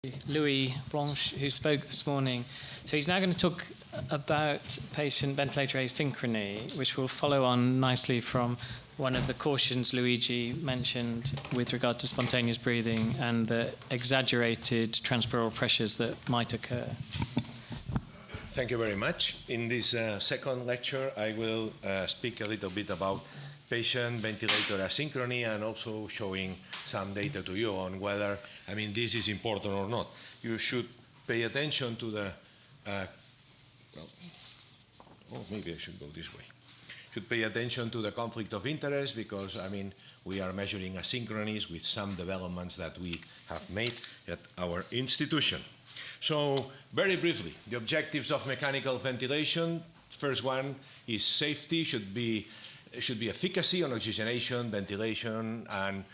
Lluis, Blanch, who spoke this morning. So he's now going to talk about patient ventilator asynchrony, which will follow on nicely from one of the cautions Luigi mentioned with regard to spontaneous breathing and the exaggerated transperial pressures that might occur. Thank you very much. In this second lecture, I will speak a little bit about patient ventilator asynchrony and also showing some data to you on whether, this is important or not. You should pay attention to the, maybe I should go this way. Should pay attention to the conflict of interest because, we are measuring asynchronies with some developments that we have made at our institution. So, very briefly, the objectives of mechanical ventilation. First one is safety, should be efficacy on oxygenation, ventilation, and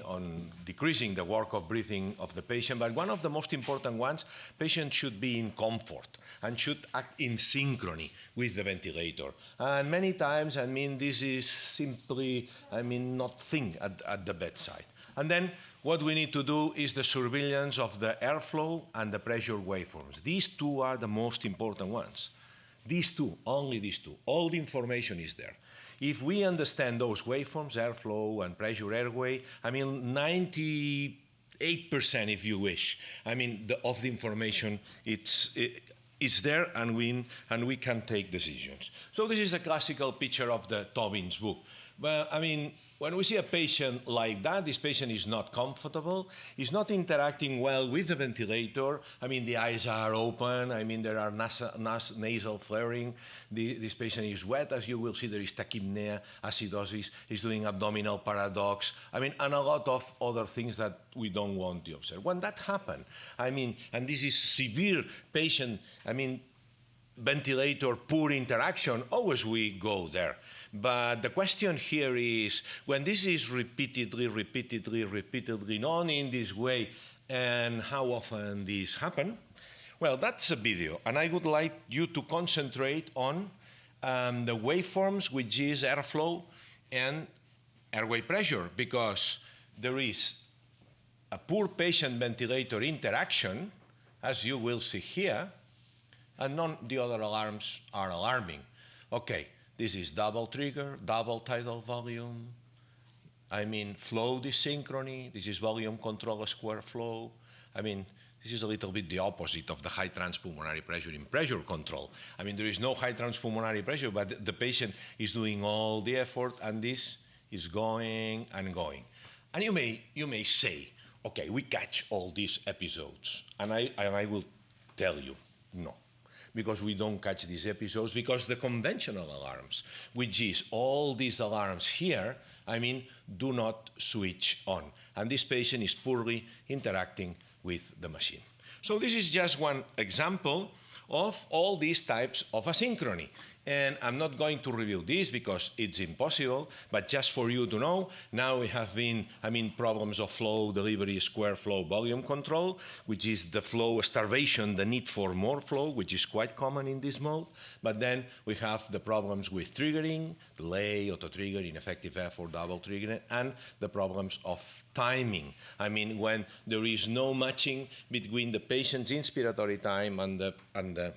on decreasing the work of breathing of the patient. But one of the most important ones, patients should be in comfort and should act in synchrony with the ventilator. And many times, this is simply, not thing at the bedside. And then what we need to do is the surveillance of the airflow and the pressure waveforms. These two are the most important ones. These two, only these two. All the information is there. If we understand those waveforms, airflow and pressure airway, 98%, if you wish, of the information it's there, and we can take decisions. So this is a classical picture of the Tobin's book. But when we see a patient like that, this patient is not comfortable, is not interacting well with the ventilator. The eyes are open. there are nasal flaring. This patient is wet, as you will see. There is tachypnea, acidosis. He's doing abdominal paradox. And a lot of other things that we don't want to observe. When that happens, and this is severe patient, ventilator poor interaction, always we go there. But the question here is, when this is repeatedly known in this way, and how often this happen? Well, that's a video, and I would like you to concentrate on the waveforms, which is airflow and airway pressure, because there is a poor patient ventilator interaction, as you will see here, and none of the other alarms are alarming. Okay, this is double trigger, double tidal volume. Flow Dissynchrony. This is volume control square flow. This is a little bit the opposite of the high transpulmonary pressure in pressure control. There is no high transpulmonary pressure, but the patient is doing all the effort, and this is going and going. And you may say, okay, we catch all these episodes, and I will tell you, no. Because we don't catch these episodes, because the conventional alarms, which is all these alarms here, do not switch on. And this patient is poorly interacting with the machine. So this is just one example of all these types of asynchrony. And I'm not going to review this because it's impossible, but just for you to know, now we have been, problems of flow, delivery, square flow, volume control, which is the flow starvation, the need for more flow, which is quite common in this mode. But then we have the problems with triggering, delay, auto-trigger, ineffective effort, double triggering, and the problems of timing. When there is no matching between the patient's inspiratory time and the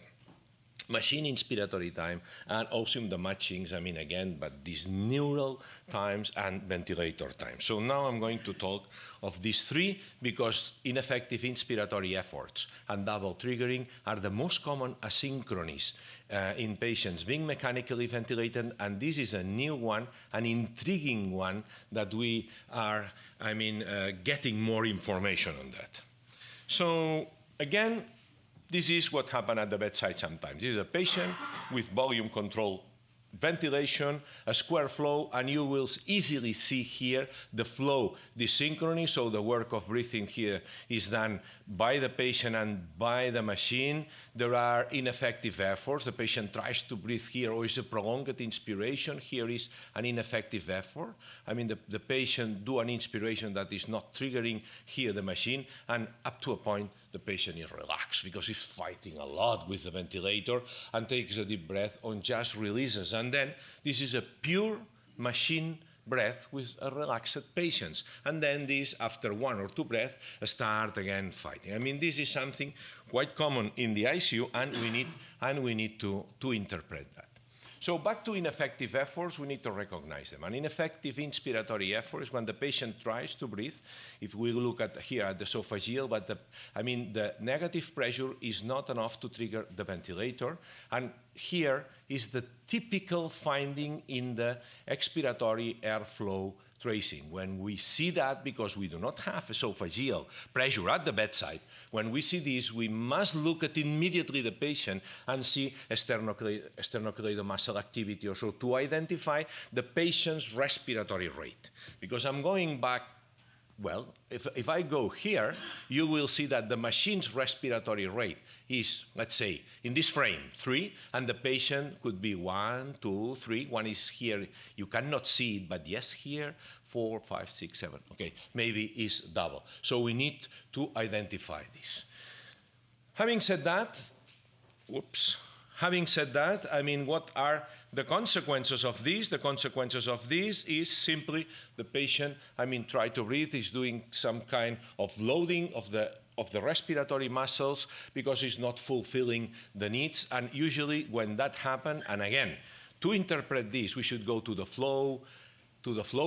machine inspiratory time, and also the matchings, again, but these neural times and ventilator time. So now I'm going to talk of these three, because ineffective inspiratory efforts and double triggering are the most common asynchronies in patients being mechanically ventilated, and this is a new one, an intriguing one, that we are, getting more information on that. So again, this is what happened at the bedside sometimes. This is a patient with volume control ventilation, a square flow, and you will easily see here the flow Dissynchrony. So the work of breathing here is done by the patient and by the machine. There are ineffective efforts. The patient tries to breathe here, or is a prolonged inspiration. Here is an ineffective effort. The patient do an inspiration that is not triggering here the machine, and up to a point, the patient is relaxed because he's fighting a lot with the ventilator and takes a deep breath and just releases. And then this is a pure machine breath with a relaxed patients. And then this, after 1 or 2 breaths, start again fighting. I mean, this is something quite common in the ICU, and we need to interpret that. So back to ineffective efforts, we need to recognize them. An ineffective inspiratory effort is when the patient tries to breathe. If we look at here at the esophageal, but the negative pressure is not enough to trigger the ventilator. And here is the typical finding in the expiratory airflow tracing. When we see that, because we do not have esophageal pressure at the bedside, when we see this, we must look at immediately the patient and see sternocleidomuscle activity or so to identify the patient's respiratory rate. Because I'm going back, well, if I go here, you will see that the machine's respiratory rate is, let's say, in this frame, 3, and the patient could be 1, 2, 3. 1 is here. You cannot see it, but yes, here, 4, 5, 6, 7. Okay, maybe is double. So we need to identify this. Having said that, I mean, what are the consequences of this? The consequences of this is simply the patient, I mean, try to breathe, is doing some kind of loading of the respiratory muscles because it's not fulfilling the needs. And usually when that happens, and again, to interpret this, we should go to the flow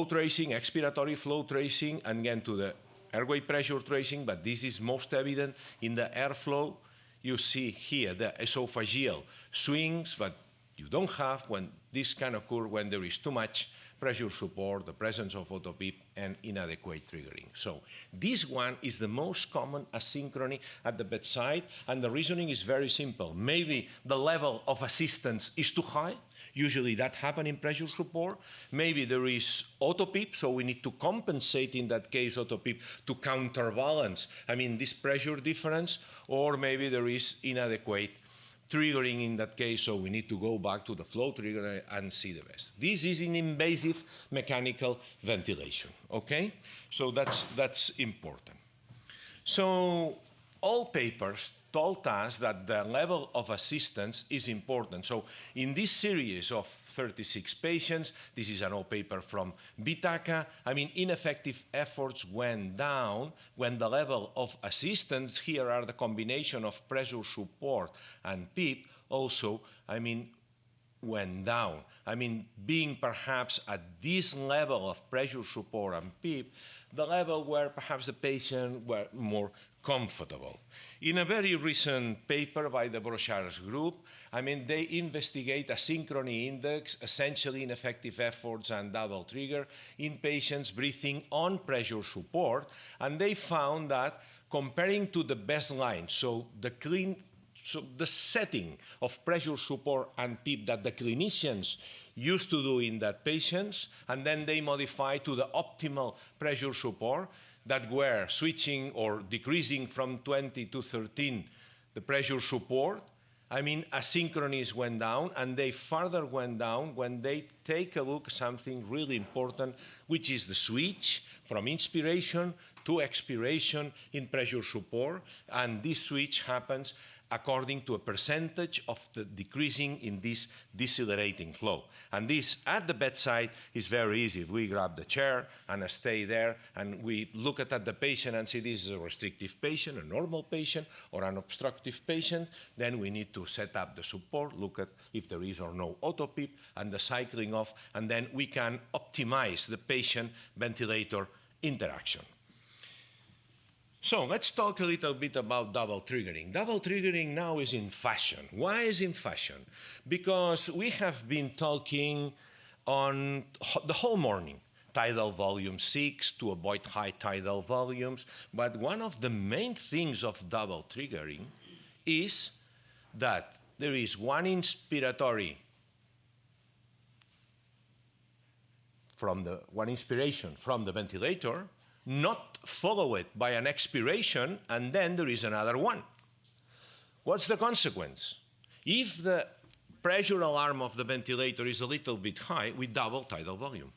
tracing, expiratory flow tracing, and again to the airway pressure tracing, but this is most evident in the airflow. You see here the esophageal swings, but you don't have when this can occur when there is too much pressure support, the presence of autopip, and inadequate triggering. So this one is the most common asynchrony at the bedside, and the reasoning is very simple. Maybe the level of assistance is too high. Usually that happens in pressure support. Maybe there is autopip, so we need to compensate in that case autopip to counterbalance, I mean, this pressure difference, or maybe there is inadequate triggering in that case, so we need to go back to the flow trigger and see the best. This is an invasive mechanical ventilation, okay? So that's important. So all papers told us that the level of assistance is important. So in this series of 36 patients, this is an old paper from Vitaka, I mean, ineffective efforts went down when the level of assistance, here are the combination of pressure support and PEEP, also, I mean, went down. I mean, being perhaps at this level of pressure support and PEEP, the level where perhaps the patient were more comfortable. In a very recent paper by the Brochard's group, I mean, they investigate Asynchrony index, essentially ineffective efforts and double trigger in patients breathing on pressure support, and they found that comparing to the baseline, so the setting of pressure support and PEEP that the clinicians used to do in that patients, and then they modify to the optimal pressure support that were switching or decreasing from 20 to 13 the pressure support. I mean, asynchronies went down, and they further went down when they take a look at something really important, which is the switch from inspiration to expiration in pressure support, and this switch happens according to a percentage of the decreasing in this decelerating flow. And this, at the bedside, is very easy. We grab the chair and stay there, and we look at the patient and see this is a restrictive patient, a normal patient, or an obstructive patient. Then we need to set up the support, look at if there is or no autopip, and the cycling off, and then we can optimize the patient-ventilator interaction. So let's talk a little bit about double triggering. Double triggering now is in fashion. Why is it in fashion? Because we have been talking on the whole morning, tidal volume 6 to avoid high tidal volumes. But one of the main things of double triggering is that there is one inspiration from the ventilator, not followed by an expiration, and then there is another one. What's the consequence? If the pressure alarm of the ventilator is a little bit high, we double tidal volume,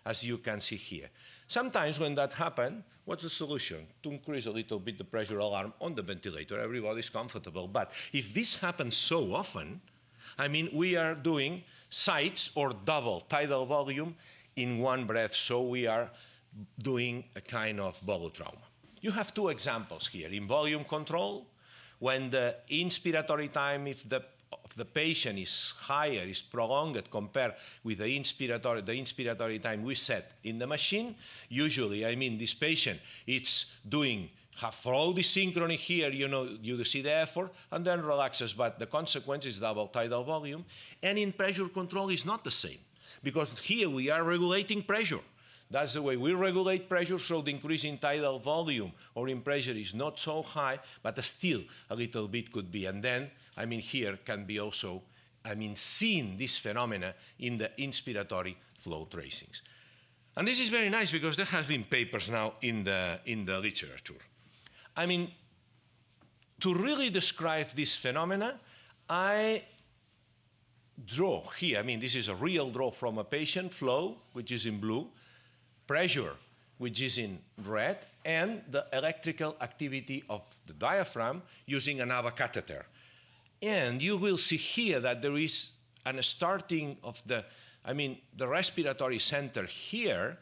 as you can see here. Sometimes when that happens, what's the solution? To increase a little bit the pressure alarm on the ventilator. Everybody's comfortable. But if this happens so often, I mean, we are doing sites or double tidal volume in one breath, so we are doing a kind of volutrauma. You have two examples here. In volume control, when the inspiratory time, if the patient is higher, is prolonged compared with the inspiratory time we set in the machine, usually, I mean, this patient, it's doing flow Dissynchrony here, you see the effort, and then relaxes, but the consequence is double tidal volume. And in pressure control, it's not the same, because here we are regulating pressure. That's the way we regulate pressure, so the increase in tidal volume or in pressure is not so high, but still a little bit could be. And then, I mean, here can be also, I mean, seen this phenomena in the inspiratory flow tracings. And this is very nice because there have been papers now in the literature. I mean, to really describe this phenomena, I draw here, I mean, this is a real draw from a patient, flow, which is in blue, pressure, which is in red, and the electrical activity of the diaphragm using an AVA catheter. And you will see here that there is a starting of the respiratory center here,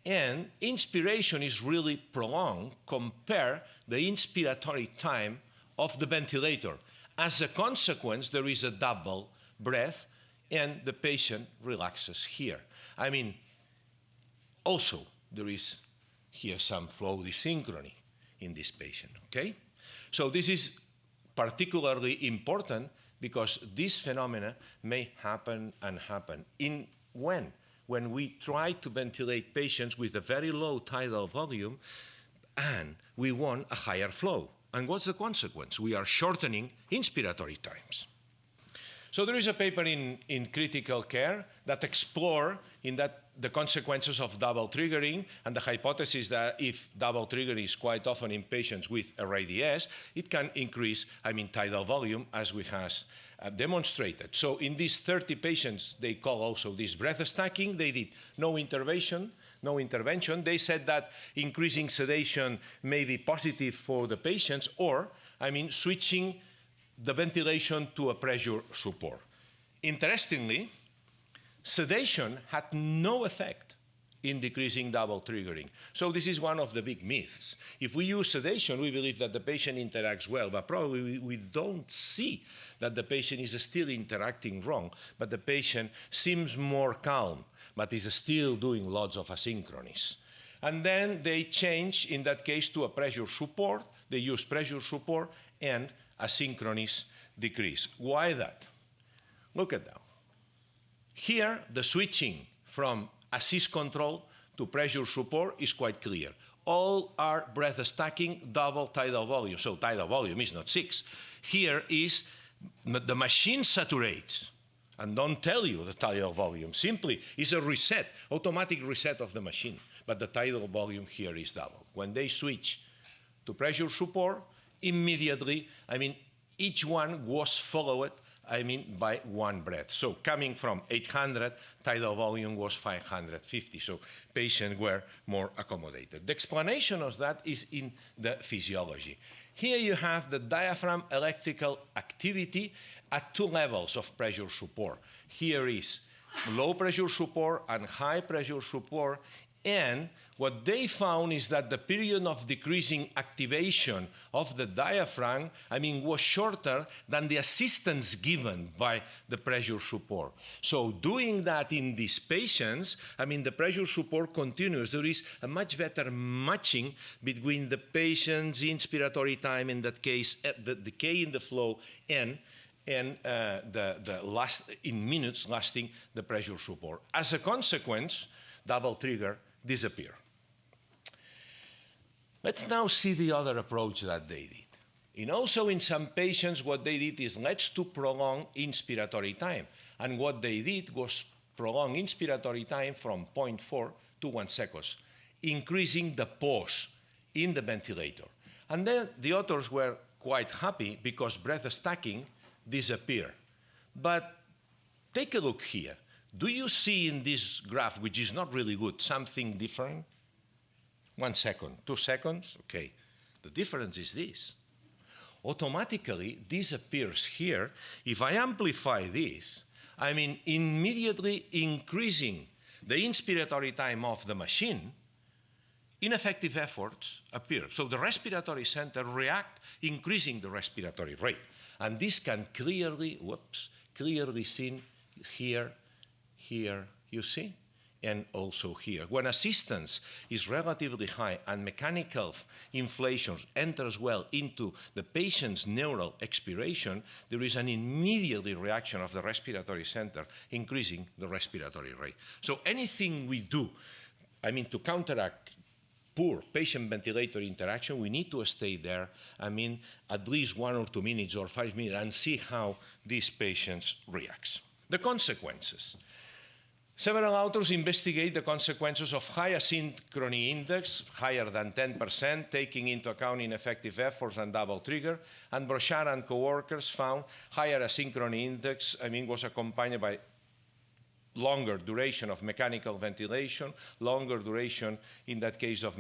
and inspiration is really prolonged compared the inspiratory time of the ventilator. As a consequence, there is a double breath, and the patient relaxes here. I mean, also, there is here some flow Dissynchrony in this patient, okay? So this is particularly important because this phenomena may happen and happen. When we try to ventilate patients with a very low tidal volume and we want a higher flow. And what's the consequence? We are shortening inspiratory times. So there is a paper in critical care that explore the consequences of double triggering and the hypothesis that if double triggering is quite often in patients with RADS, it can increase, tidal volume as we have demonstrated. So in these 30 patients, they call also this breath stacking. They did no intervention. They said that increasing sedation may be positive for the patients or, switching the ventilation to a pressure support. Interestingly, sedation had no effect in decreasing double triggering. So this is one of the big myths. If we use sedation, we believe that the patient interacts well, but probably we don't see that the patient is still interacting wrong, but the patient seems more calm, but is still doing lots of asynchronies. And then they change, in that case, to a pressure support. They use pressure support, and asynchronies decrease. Why that? Look at that. Here, the switching from assist control to pressure support is quite clear. All are breath stacking, double tidal volume. So tidal volume is not 6. Here is the machine saturates and don't tell you the tidal volume. Simply is a reset, automatic reset of the machine. But the tidal volume here is double. When they switch to pressure support, immediately, each one was followed, by one breath. So coming from 800, tidal volume was 550. So patients were more accommodated. The explanation of that is in the physiology. Here you have the diaphragm electrical activity at 2 levels of pressure support. Here is low pressure support and high pressure support. And what they found is that the period of decreasing activation of the diaphragm, was shorter than the assistance given by the pressure support. So doing that in these patients, the pressure support continues. There is a much better matching between the patient's inspiratory time, in that case, the decay in the flow, and the last, in minutes, lasting the pressure support. As a consequence, double trigger disappear. Let's now see the other approach that they did. Also in some patients, what they did is let's to prolong inspiratory time. And what they did was prolong inspiratory time from 0.4 to 1 second, increasing the pause in the ventilator. And then the authors were quite happy because breath stacking disappeared. But take a look here. Do you see in this graph, which is not really good, something different? 1 second, 2 seconds, okay. The difference is this. Automatically, this appears here. If I amplify this, immediately increasing the inspiratory time of the machine, ineffective efforts appear. So the respiratory center react, increasing the respiratory rate. And this can clearly seen here, you see, and also here. When assistance is relatively high and mechanical inflation enters well into the patient's neural expiration, there is an immediate reaction of the respiratory center, increasing the respiratory rate. So anything we do, to counteract poor patient-ventilator interaction, we need to stay there, at least 1 or 2 minutes or 5 minutes and see how these patients react. The consequences. Several authors investigate the consequences of high asynchrony index, higher than 10%, taking into account ineffective efforts and double trigger, and Brochard and co-workers found higher asynchrony index, was accompanied by longer duration of mechanical ventilation, longer duration in that case of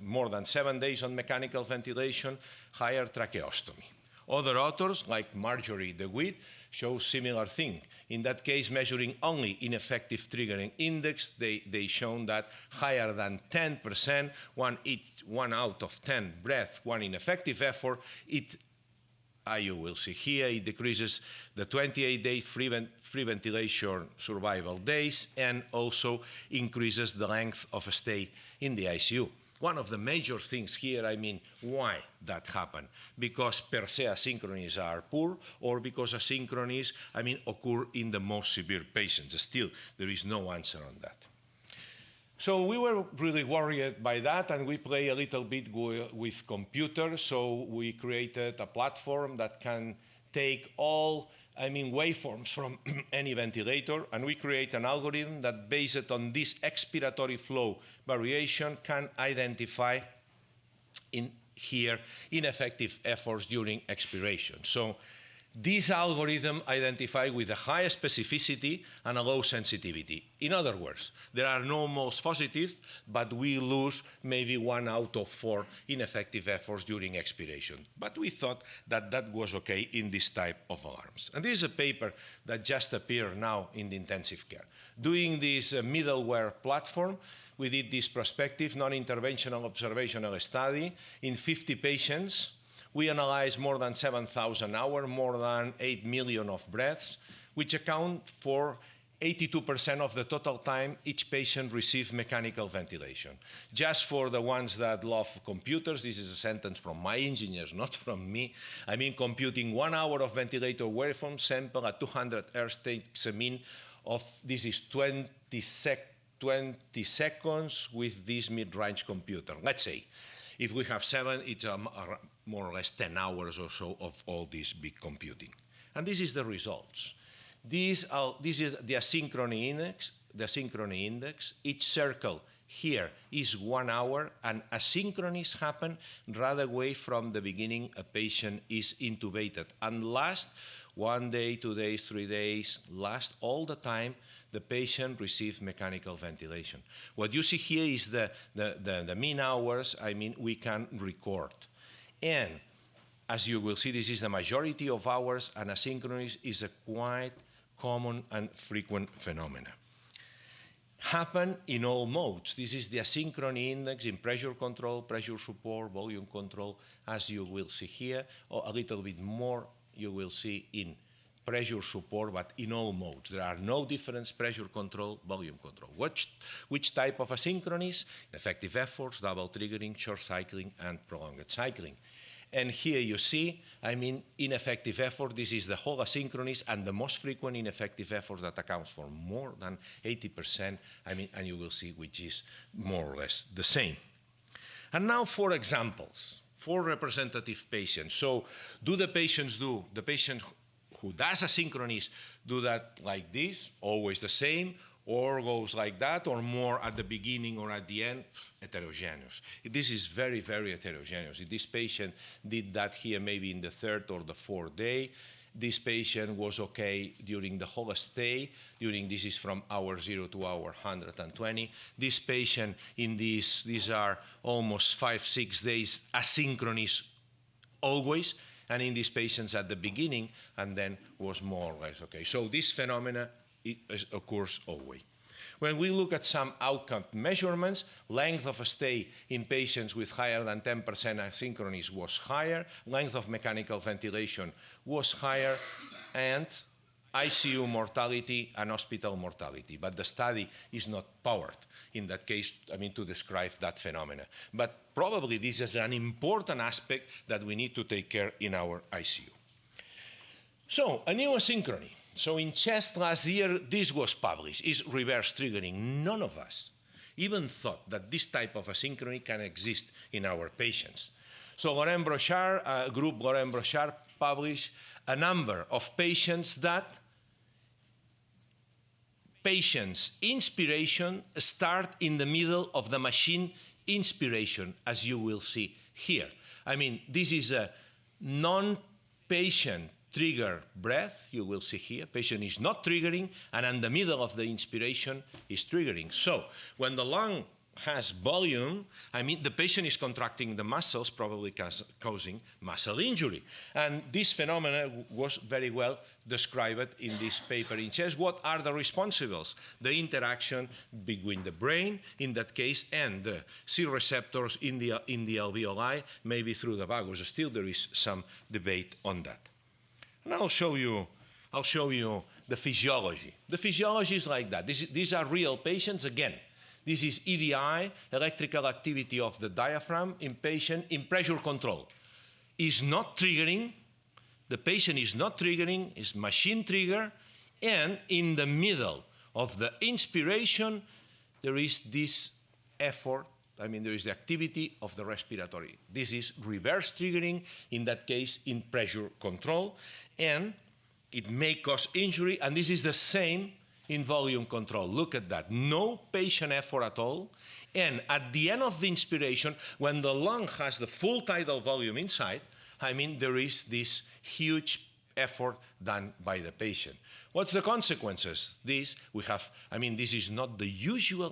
more than 7 days on mechanical ventilation, higher tracheostomy. Other authors, like Marjorie DeWitt, show similar thing. In that case, measuring only ineffective triggering index, they shown that higher than 10%, 1 out of 10 breath, 1 ineffective effort, you will see here, it decreases the 28-day free ventilation survival days and also increases the length of stay in the ICU. One of the major things here, why that happened? Because per se asynchronies are poor, or because asynchronies, occur in the most severe patients. Still, there is no answer on that. So we were really worried by that, and we play a little bit with computers. So we created a platform that can take all waveforms from any ventilator, and we create an algorithm that, based on this expiratory flow variation, can identify ineffective efforts during expiration. So this algorithm identifies with a high specificity and a low sensitivity. In other words, there are no false positives, but we lose maybe 1 out of 4 ineffective efforts during expiration. But we thought that that was okay in this type of alarms. And this is a paper that just appeared now in the intensive care. Doing this middleware platform, we did this prospective non-interventional observational study in 50 patients. We analyzed more than 7,000 hours, more than 8 million of breaths, which account for 82% of the total time each patient received mechanical ventilation. Just for the ones that love computers, this is a sentence from my engineers, not from me. Computing 1 hour of ventilator waveform sample at 200 Hz takes a mean of, this is 20 seconds with this mid-range computer. Let's say, if we have 7, it's more or less 10 hours or so of all this big computing. And this is the results. This is the asynchrony index. The asynchrony index. Each circle here is 1 hour, and asynchronies happen right away from the beginning a patient is intubated, and last 1 day, 2 days, 3 days, last all the time the patient receives mechanical ventilation. What you see here is the mean hours, we can record. And as you will see, this is the majority of hours, and asynchronous is a quite common and frequent phenomenon. Happen in all modes. This is the asynchrony index in pressure control, pressure support, volume control, as you will see here, or a little bit more you will see in pressure support, but in all modes. There are no difference, pressure control, volume control. Which type of asynchronies? Effective efforts, double triggering, short cycling, and prolonged cycling. And here you see, ineffective effort. This is the whole asynchronous, and the most frequent ineffective efforts that accounts for more than 80%, and you will see which is more or less the same. And now 4 examples, 4 representative patients. So the patient who does asynchronous do that like this, always the same, or goes like that, or more at the beginning or at the end, heterogeneous. This is very, very heterogeneous. If this patient did that here maybe in the 3rd or the 4th day, this patient was okay during the whole stay. This is from hour 0 to hour 120. This patient in these are almost 5-6 days asynchronous always, and in these patients at the beginning, and then was more or less okay. So this phenomena occurs always. When we look at some outcome measurements, length of stay in patients with higher than 10% asynchronies was higher, length of mechanical ventilation was higher, and ICU mortality and hospital mortality. But the study is not powered in that case, to describe that phenomena. But probably this is an important aspect that we need to take care in our ICU. So, a new asynchrony. So in CHEST last year, this was published, is reverse triggering. None of us even thought that this type of asynchrony can exist in our patients. So Laurent Brochard, group Laurent Brochard, published a number of patients that patients' inspiration start in the middle of the machine inspiration, as you will see here. This is a non-patient trigger breath, you will see here. Patient is not triggering, and in the middle of the inspiration is triggering. So when the lung has volume, the patient is contracting the muscles, probably causing muscle injury. And this phenomena was very well described in this paper in CHEST. What are the responsibles? The interaction between the brain, in that case, and the C receptors in the alveoli, maybe through the vagus. Still, there is some debate on that. And I'll show you the physiology. The physiology is like that. These are real patients. Again, this is EDI, electrical activity of the diaphragm in patient in pressure control. Is not triggering. The patient is not triggering, is machine trigger, and in the middle of the inspiration, there is this effort. There is the activity of the respiratory. This is reverse triggering, in that case, in pressure control, and it may cause injury, and this is the same in volume control. Look at that. No patient effort at all, and at the end of the inspiration, when the lung has the full tidal volume inside, there is this huge effort done by the patient. What's the consequences? This is not the usual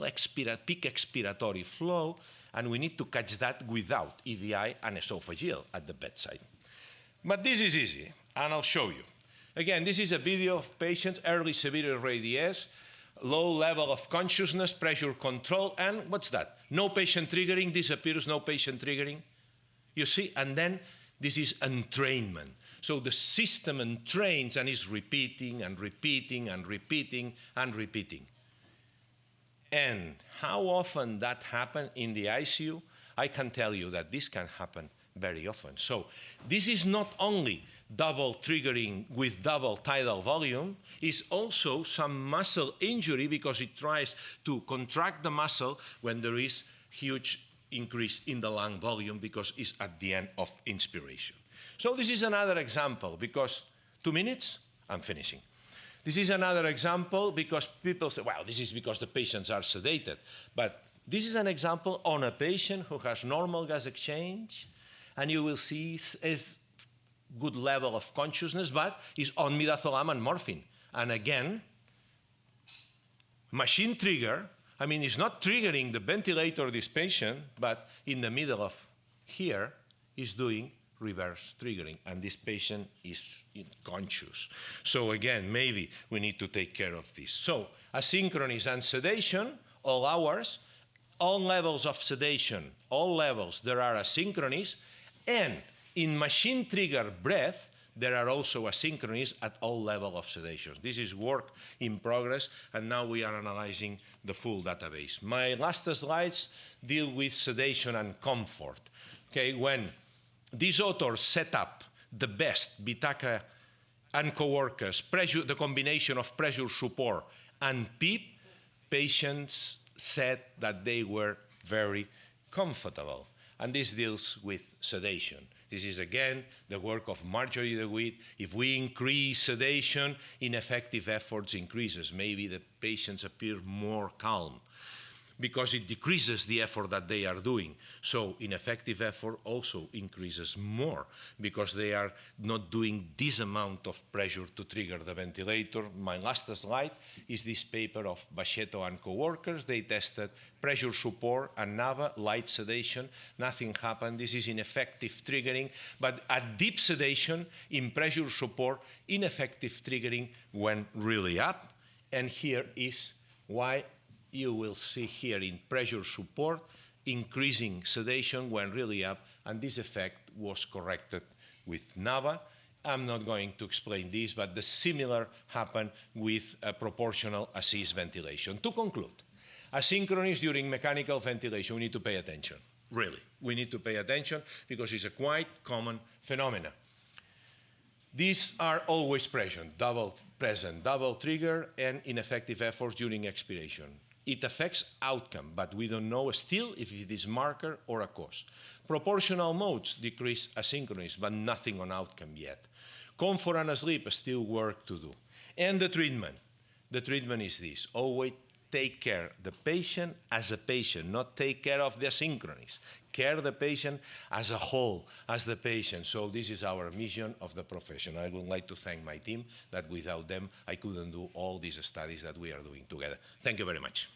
peak expiratory flow, and we need to catch that without EDI and esophageal at the bedside. But this is easy, and I'll show you. Again, this is a video of patients, early severe RADS, low level of consciousness, pressure control, and what's that? No patient triggering, disappears, no patient triggering. You see, and then this is entrainment. So the system entrains and is repeating and repeating and repeating and repeating. And how often that happens in the ICU? I can tell you that this can happen very often. So this is not only double triggering with double tidal volume, it's also some muscle injury because it tries to contract the muscle when there is huge increase in the lung volume because it's at the end of inspiration. So this is another example because 2 minutes, I'm finishing. This is another example because people say, well, this is because the patients are sedated. But this is an example on a patient who has normal gas exchange, and you will see is good level of consciousness, but is on midazolam and morphine. And again, machine trigger, it's not triggering the ventilator, this patient, but in the middle of here is doing reverse triggering, and this patient is unconscious. So again, maybe we need to take care of this. So asynchronies and sedation, all hours, all levels of sedation, all levels, there are asynchronies, and in machine trigger breath, there are also asynchronies at all levels of sedation. This is work in progress, and now we are analyzing the full database. My last slides deal with sedation and comfort. Okay, when these authors set up the best Bitaka and coworkers, the combination of pressure support and PEEP, patients said that they were very comfortable. And this deals with sedation. This is, again, the work of Marjorie DeWitt. If we increase sedation, ineffective efforts increases. Maybe the patients appear more calm because it decreases the effort that they are doing. So ineffective effort also increases more because they are not doing this amount of pressure to trigger the ventilator. My last slide is this paper of Bachetto and coworkers. They tested pressure support and NAVA, light sedation. Nothing happened. This is ineffective triggering. But at deep sedation, in pressure support, ineffective triggering went really up. And here is why you will see here in pressure support, increasing sedation went really up, and this effect was corrected with NAVA. I'm not going to explain this, but the similar happened with proportional assist ventilation. To conclude, asynchronous during mechanical ventilation, we need to pay attention. Really, we need to pay attention because it's a quite common phenomenon. These are always present, double trigger, and ineffective efforts during expiration. It affects outcome, but we don't know still if it is marker or a cause. Proportional modes decrease asynchronous, but nothing on outcome yet. Comfort and sleep still work to do. And the treatment is this: always take care the patient as a patient, not take care of the asynchronous. Care the patient as a whole, as the patient. So this is our mission of the profession. I would like to thank my team, that without them I couldn't do all these studies that we are doing together. Thank you very much.